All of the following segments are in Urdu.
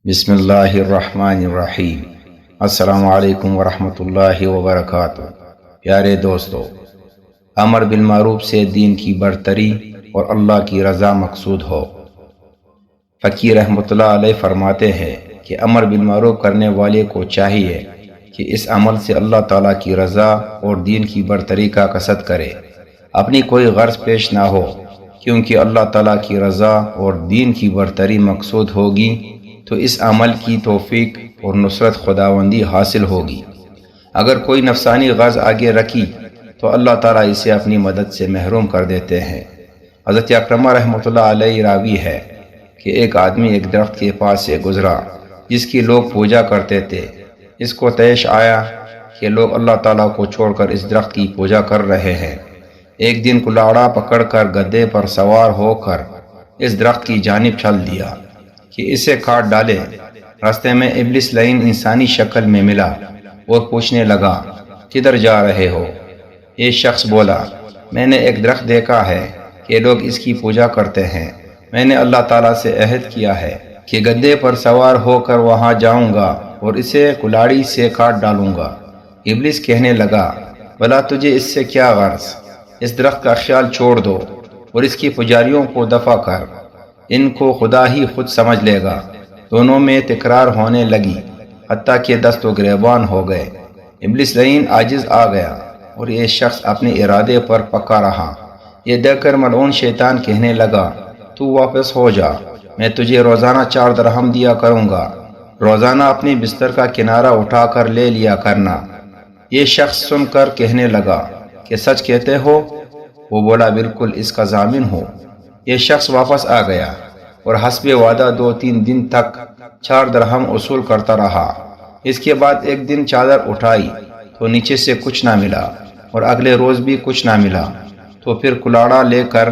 بسم اللہ الرحمن الرحیم۔ السلام علیکم ورحمۃ اللہ وبرکاتہ۔ پیارے دوستو، امر بالمعروف سے دین کی برتری اور اللہ کی رضا مقصود ہو۔ فقیر رحمۃ اللہ علیہ فرماتے ہیں کہ امر بالمعروف کرنے والے کو چاہیے کہ اس عمل سے اللہ تعالیٰ کی رضا اور دین کی برتری کا قصد کرے، اپنی کوئی غرض پیش نہ ہو، کیونکہ اللہ تعالیٰ کی رضا اور دین کی برتری مقصود ہوگی تو اس عمل کی توفیق اور نصرت خداوندی حاصل ہوگی۔ اگر کوئی نفسانی غرض آگے رکھی تو اللہ تعالیٰ اسے اپنی مدد سے محروم کر دیتے ہیں۔ حضرت اکرمہ رحمۃ اللہ علیہ راوی ہے کہ ایک آدمی ایک درخت کے پاس سے گزرا جس کی لوگ پوجا کرتے تھے۔ اس کو طیش آیا کہ لوگ اللہ تعالیٰ کو چھوڑ کر اس درخت کی پوجا کر رہے ہیں۔ ایک دن کلاڑا پکڑ کر گدھے پر سوار ہو کر اس درخت کی جانب چل دیا کہ اسے کاٹ ڈالے۔ راستے میں ابلیس لعین انسانی شکل میں ملا اور پوچھنے لگا، کدھر جا رہے ہو؟ یہ شخص بولا، میں نے ایک درخت دیکھا ہے کہ لوگ اس کی پوجا کرتے ہیں۔ میں نے اللہ تعالیٰ سے عہد کیا ہے کہ گدھے پر سوار ہو کر وہاں جاؤں گا اور اسے کلاڑی سے کاٹ ڈالوں گا۔ ابلیس کہنے لگا، بھلا تجھے اس سے کیا غرض؟ اس درخت کا خیال چھوڑ دو اور اس کی پجاریوں کو دفع کر، ان کو خدا ہی خود سمجھ لے گا۔ دونوں میں تکرار ہونے لگی حتیٰ کہ دست و گریبان ہو گئے۔ ابلیس لعین عاجز آ گیا اور یہ شخص اپنے ارادے پر پکا رہا۔ یہ دیکھ کر ملعون شیطان کہنے لگا، تو واپس ہو جا، میں تجھے روزانہ 4 درہم دیا کروں گا، روزانہ اپنے بستر کا کنارہ اٹھا کر لے لیا کرنا۔ یہ شخص سن کر کہنے لگا کہ سچ کہتے ہو؟ وہ بولا، بالکل اس کا ضامن ہو۔ یہ شخص واپس آ گیا اور حسب وعدہ 2-3 دن تک 4 درہم وصول کرتا رہا۔ اس کے بعد ایک دن چادر اٹھائی تو نیچے سے کچھ نہ ملا اور اگلے روز بھی کچھ نہ ملا، تو پھر کلاڑا لے کر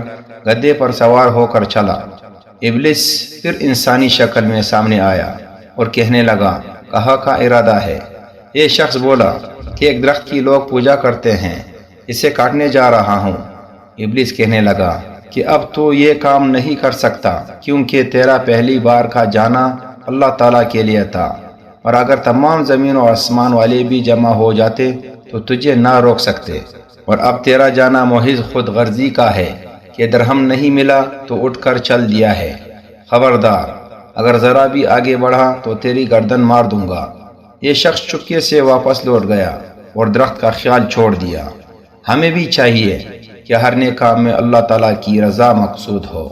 گدھے پر سوار ہو کر چلا۔ ابلیس پھر انسانی شکل میں سامنے آیا اور کہنے لگا، کہاں کا ارادہ ہے؟ یہ شخص بولا کہ ایک درخت کی لوگ پوجا کرتے ہیں، اسے کاٹنے جا رہا ہوں۔ ابلیس کہنے لگا کہ اب تو یہ کام نہیں کر سکتا، کیونکہ تیرا پہلی بار کا جانا اللہ تعالیٰ کے لیے تھا، اور اگر تمام زمین و آسمان والے بھی جمع ہو جاتے تو تجھے نہ روک سکتے، اور اب تیرا جانا محض خود غرضی کا ہے کہ درہم نہیں ملا تو اٹھ کر چل دیا ہے۔ خبردار، اگر ذرا بھی آگے بڑھا تو تیری گردن مار دوں گا۔ یہ شخص چپکے سے واپس لوٹ گیا اور درخت کا خیال چھوڑ دیا۔ ہمیں بھی چاہیے کہ ہر نیک کام میں اللہ تعالیٰ کی رضا مقصود ہو۔